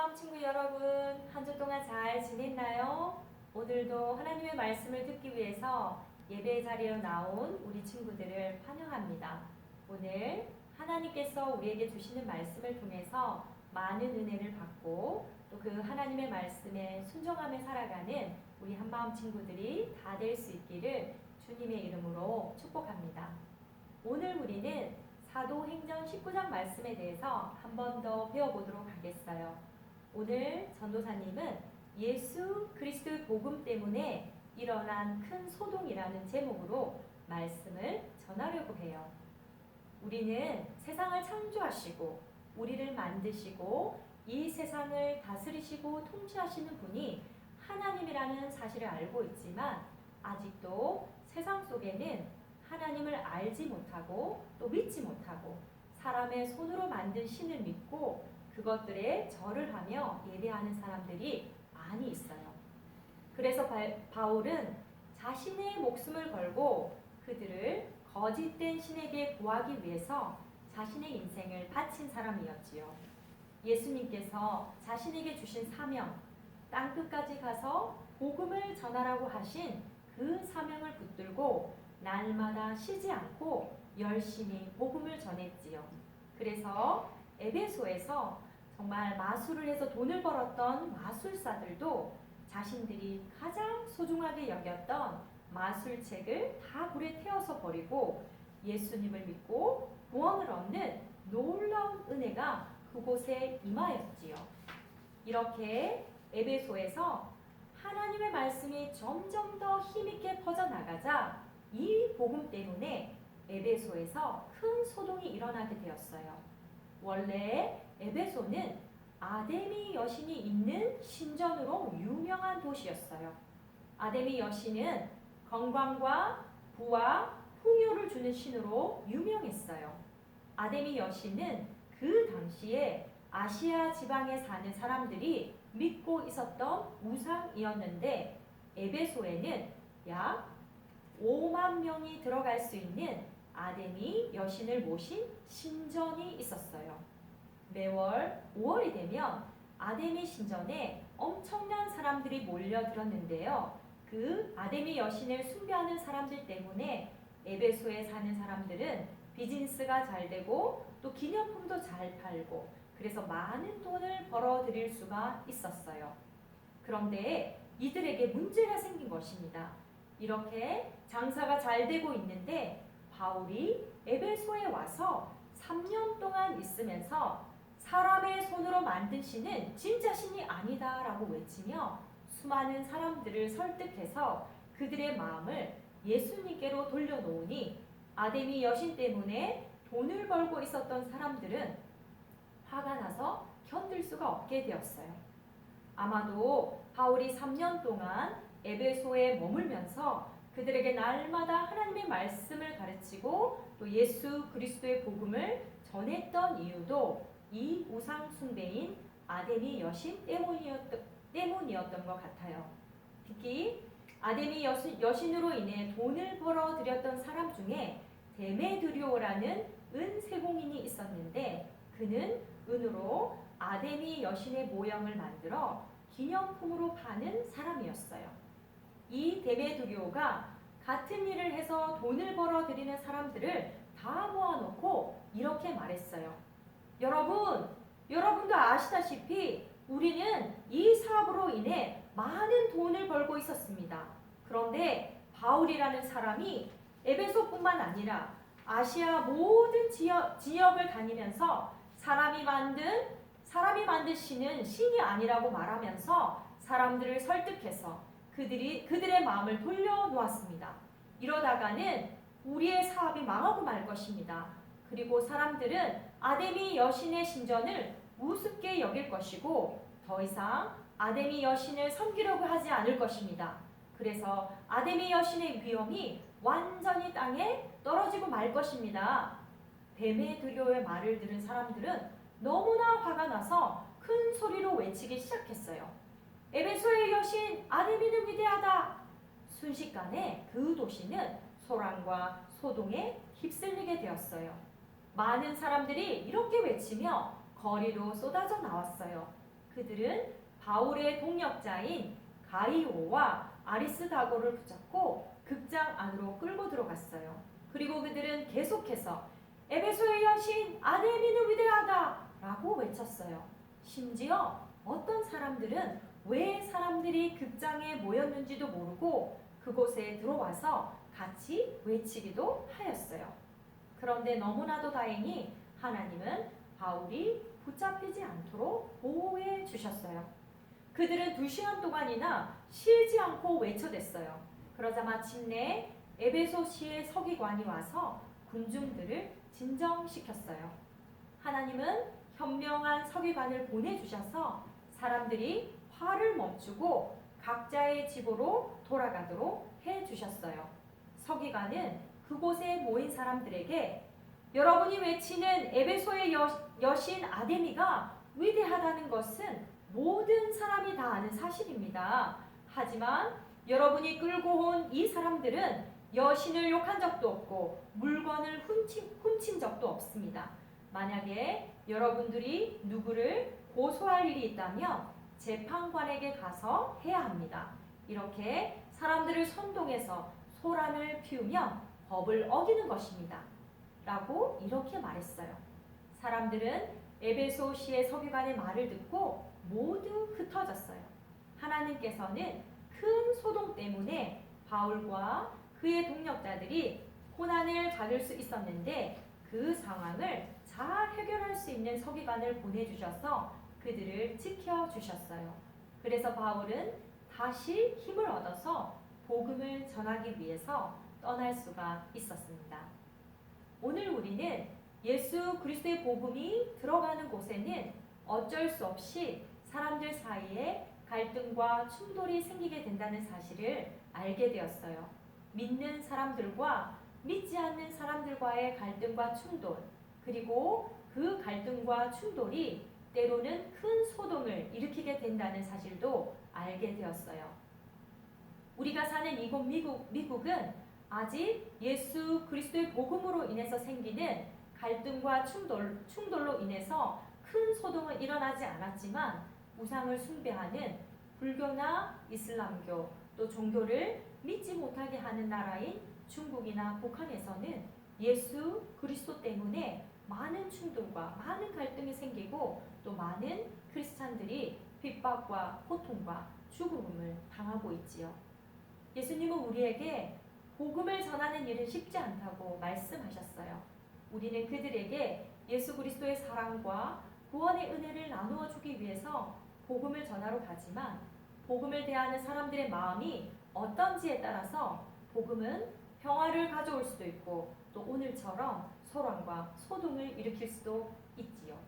한마음 친구 여러분, 한 주 동안 잘 지냈나요? 오늘도 하나님의 말씀을 듣기 위해서 예배 자리에 나온 우리 친구들을 환영합니다. 오늘 하나님께서 우리에게 주시는 말씀을 통해서 많은 은혜를 받고 또 그 하나님의 말씀에 순종하며 살아가는 우리 한마음 친구들이 다 될 수 있기를 주님의 이름으로 축복합니다. 오늘 우리는 사도행전 19장 말씀에 대해서 한 번 더 배워보도록 하겠어요. 오늘 전도사님은 예수 그리스도의 복음 때문에 일어난 큰 소동이라는 제목으로 말씀을 전하려고 해요. 우리는 세상을 창조하시고 우리를 만드시고 이 세상을 다스리시고 통치하시는 분이 하나님이라는 사실을 알고 있지만 아직도 세상 속에는 하나님을 알지 못하고 또 믿지 못하고 사람의 손으로 만든 신을 믿고 그것들에 절을 하며 예배하는 사람들이 많이 있어요. 그래서 바울은 자신의 목숨을 걸고 그들을 거짓된 신에게 구하기 위해서 자신의 인생을 바친 사람이었지요. 예수님께서 자신에게 주신 사명, 땅끝까지 가서 복음을 전하라고 하신 그 사명을 붙들고 날마다 쉬지 않고 열심히 복음을 전했지요. 그래서 에베소에서 정말 마술을 해서 돈을 벌었던 마술사들도 자신들이 가장 소중하게 여겼던 마술책을 다 불에 태워서 버리고 예수님을 믿고 구원을 얻는 놀라운 은혜가 그곳에 임하였지요. 이렇게 에베소에서 하나님의 말씀이 점점 더 힘있게 퍼져나가자 이 복음 때문에 에베소에서 큰 소동이 일어나게 되었어요. 원래 에베소는 아데미 여신이 있는 신전으로 유명한 도시였어요. 아데미 여신은 건강과 부와 풍요를 주는 신으로 유명했어요. 아데미 여신은 그 당시에 아시아 지방에 사는 사람들이 믿고 있었던 우상이었는데 에베소에는 약 5만 명이 들어갈 수 있는 아데미 여신을 모신 신전이 있었어요. 매월 5월이 되면 아데미 신전에 엄청난 사람들이 몰려들었는데요. 그 아데미 여신을 숭배하는 사람들 때문에 에베소에 사는 사람들은 비즈니스가 잘 되고 또 기념품도 잘 팔고 그래서 많은 돈을 벌어들일 수가 있었어요. 그런데 이들에게 문제가 생긴 것입니다. 이렇게 장사가 잘 되고 있는데 바울이 에베소에 와서 3년 동안 있으면서 사람의 손으로 만든 신은 진짜 신이 아니다 라고 외치며 수많은 사람들을 설득해서 그들의 마음을 예수님께로 돌려놓으니 아데미 여신 때문에 돈을 벌고 있었던 사람들은 화가 나서 견딜 수가 없게 되었어요. 아마도 바울이 3년 동안 에베소에 머물면서 그들에게 날마다 하나님의 말씀을 가르치고 또 예수 그리스도의 복음을 전했던 이유도 이 우상 숭배인 아데미 여신 때문이었던 것 같아요. 특히 아데미 여신으로 인해 돈을 벌어들였던 사람 중에 데메드리오라는 은세공인이 있었는데 그는 은으로 아데미 여신의 모형을 만들어 기념품으로 파는 사람이었어요. 이 데메드리오가 같은 일을 해서 돈을 벌어들이는 사람들을 다 모아놓고 이렇게 말했어요. 여러분도 아시다시피 우리는 이 사업으로 인해 많은 돈을 벌고 있었습니다. 그런데 바울이라는 사람이 에베소뿐만 아니라 아시아 모든 지역을 다니면서 사람이 만든 신은 신이 아니라고 말하면서 사람들을 설득해서 그들의 마음을 돌려놓았습니다. 이러다가는 우리의 사업이 망하고 말 것입니다. 그리고 사람들은 아데미 여신의 신전을 우습게 여길 것이고 더 이상 아데미 여신을 섬기려고 하지 않을 것입니다. 그래서 아데미 여신의 위엄이 완전히 땅에 떨어지고 말 것입니다. 데메드리오의 말을 들은 사람들은 너무나 화가 나서 큰 소리로 외치기 시작했어요. 에베소의 여신 아데미는 위대하다. 순식간에 그 도시는 소란과 소동에 휩쓸리게 되었어요. 많은 사람들이 이렇게 외치며 거리로 쏟아져 나왔어요. 그들은 바울의 동역자인 가이오와 아리스다고를 붙잡고 극장 안으로 끌고 들어갔어요. 그리고 그들은 계속해서 에베소의 여신 아데미는 위대하다 라고 외쳤어요. 심지어 어떤 사람들은 왜 사람들이 극장에 모였는지도 모르고 그곳에 들어와서 같이 외치기도 하였어요. 그런데 너무나도 다행히 하나님은 바울이 붙잡히지 않도록 보호해 주셨어요. 그들은 2시간 동안이나 쉬지 않고 외쳐댔어요. 그러자 마침내 에베소시의 서기관이 와서 군중들을 진정시켰어요. 하나님은 현명한 서기관을 보내주셔서 사람들이 화를 멈추고 각자의 집으로 돌아가도록 해주셨어요. 서기관은 그곳에 모인 사람들에게 여러분이 외치는 에베소의 여신 아데미가 위대하다는 것은 모든 사람이 다 아는 사실입니다. 하지만 여러분이 끌고 온 이 사람들은 여신을 욕한 적도 없고 물건을 훔친 적도 없습니다. 만약에 여러분들이 누구를 고소할 일이 있다면 재판관에게 가서 해야 합니다. 이렇게 사람들을 선동해서 소란을 피우면 법을 어기는 것입니다. 라고 이렇게 말했어요. 사람들은 에베소시의 서기관의 말을 듣고 모두 흩어졌어요. 하나님께서는 큰 소동 때문에 바울과 그의 동역자들이 고난을 받을 수 있었는데 그 상황을 잘 해결할 수 있는 서기관을 보내주셔서 그들을 지켜주셨어요. 그래서 바울은 다시 힘을 얻어서 복음을 전하기 위해서 떠날 수가 있었습니다. 오늘 우리는 예수 그리스도의 복음이 들어가는 곳에는 어쩔 수 없이 사람들 사이에 갈등과 충돌이 생기게 된다는 사실을 알게 되었어요. 믿는 사람들과 믿지 않는 사람들과의 갈등과 충돌, 그리고 그 갈등과 충돌이 때로는 큰 소동을 일으키게 된다는 사실도 알게 되었어요. 우리가 사는 이곳 미국은 아직 예수 그리스도의 복음으로 인해서 생기는 갈등과 충돌로 인해서 큰 소동은 일어나지 않았지만 우상을 숭배하는 불교나 이슬람교 또 종교를 믿지 못하게 하는 나라인 중국이나 북한에서는 예수 그리스도 때문에 많은 충돌과 많은 갈등이 생기고 또 많은 크리스찬들이 핍박과 고통과 죽음을 당하고 있지요. 예수님은 우리에게 복음을 전하는 일은 쉽지 않다고 말씀하셨어요. 우리는 그들에게 예수 그리스도의 사랑과 구원의 은혜를 나누어 주기 위해서 복음을 전하러 가지만 복음을 대하는 사람들의 마음이 어떤지에 따라서 복음은 평화를 가져올 수도 있고 또 오늘처럼 소란과 소동을 일으킬 수도 있지요.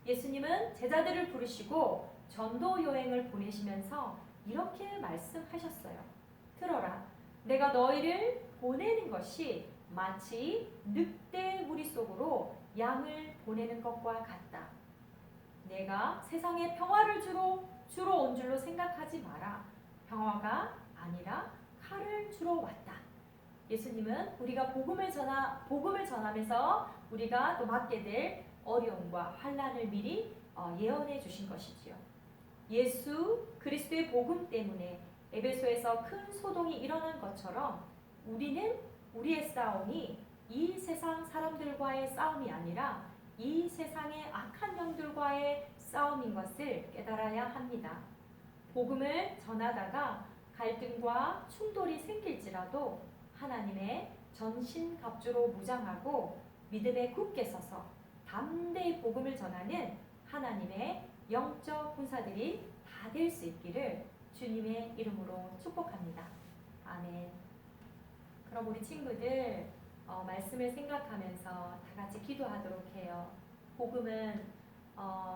예수님은 제자들을 부르시고 전도 여행을 보내시면서 이렇게 말씀하셨어요. 들어라. 내가 너희를 보내는 것이 마치 늑대 무리 속으로 양을 보내는 것과 같다. 내가 세상에 평화를 주러 온 줄로 생각하지 마라. 평화가 아니라 칼을 주러 왔다. 예수님은 우리가 복음을 전하면서 우리가 또 맞게 될 어려움과 환난을 미리 예언해 주신 것이지요. 예수 그리스도의 복음 때문에 에베소에서 큰 소동이 일어난 것처럼 우리는 우리의 싸움이 이 세상 사람들과의 싸움이 아니라 이 세상의 악한 영들과의 싸움인 것을 깨달아야 합니다. 복음을 전하다가 갈등과 충돌이 생길지라도 하나님의 전신갑주로 무장하고 믿음에 굳게 서서 담대히 복음을 전하는 하나님의 영적 군사들이 다 될 수 있기를 주님의 이름으로 축복합니다. 아멘. 그럼 우리 친구들 말씀을 생각하면서 다 같이 기도하도록 해요. 복음은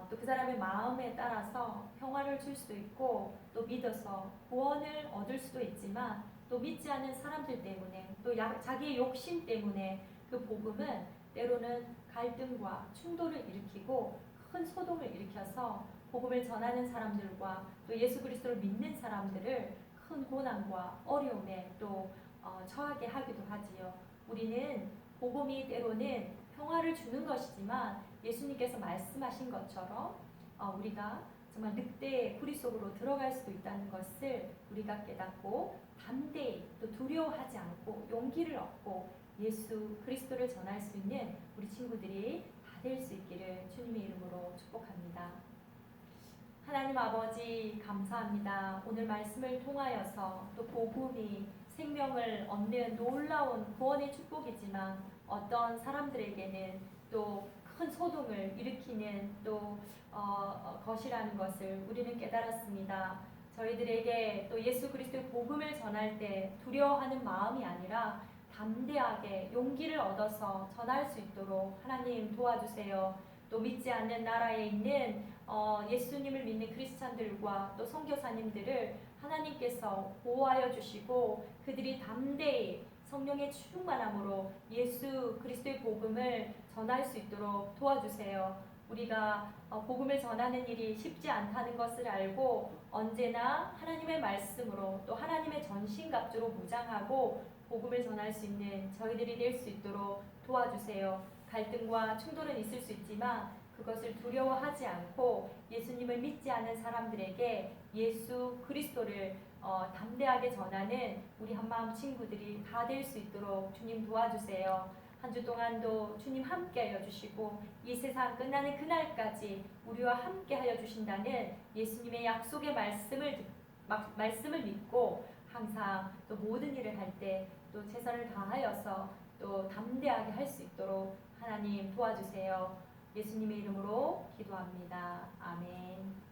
또 그 사람의 마음에 따라서 평화를 줄 수도 있고 또 믿어서 구원을 얻을 수도 있지만 또 믿지 않는 사람들 때문에 또 자기의 욕심 때문에 그 복음은 때로는 갈등과 충돌을 일으키고 큰 소동을 일으켜서 복음을 전하는 사람들과 또 예수 그리스도를 믿는 사람들을 큰 고난과 어려움에 또 처하게 하기도 하지요. 우리는 복음이 때로는 평화를 주는 것이지만 예수님께서 말씀하신 것처럼 우리가 정말 늑대의 구리 속으로 들어갈 수도 있다는 것을 우리가 깨닫고 담대히 또 두려워하지 않고 용기를 얻고 예수 그리스도를 전할 수 있는 우리 친구들이 다 될 수 있기를 주님의 이름으로 축복합니다. 하나님 아버지 감사합니다. 오늘 말씀을 통하여서 또 복음이 생명을 얻는 놀라운 구원의 축복이지만 어떤 사람들에게는 또 큰 소동을 일으키는 또 것이라는 것을 우리는 깨달았습니다. 저희들에게 또 예수 그리스도의 복음을 전할 때 두려워하는 마음이 아니라 담대하게 용기를 얻어서 전할 수 있도록 하나님 도와주세요. 또 믿지 않는 나라에 있는 예수님을 믿는 크리스찬들과 또 선교사님들을 하나님께서 보호하여 주시고 그들이 담대히 성령의 충만함으로 예수 그리스도의 복음을 전할 수 있도록 도와주세요. 우리가 복음을 전하는 일이 쉽지 않다는 것을 알고 언제나 하나님의 말씀으로 또 하나님의 전신갑주로 무장하고 복음을 전할 수 있는 저희들이 될 수 있도록 도와주세요. 갈등과 충돌은 있을 수 있지만 그것을 두려워하지 않고 예수님을 믿지 않은 사람들에게 예수 그리스도를 담대하게 전하는 우리 한마음 친구들이 다 될 수 있도록 주님 도와주세요. 한 주 동안도 주님 함께 하여 주시고 이 세상 끝나는 그날까지 우리와 함께 하여 주신다는 예수님의 약속의 말씀을 믿고 항상 또 모든 일을 할 때 또 최선을 다하여서 또 담대하게 할 수 있도록 하나님 도와주세요. 예수님의 이름으로 기도합니다. 아멘.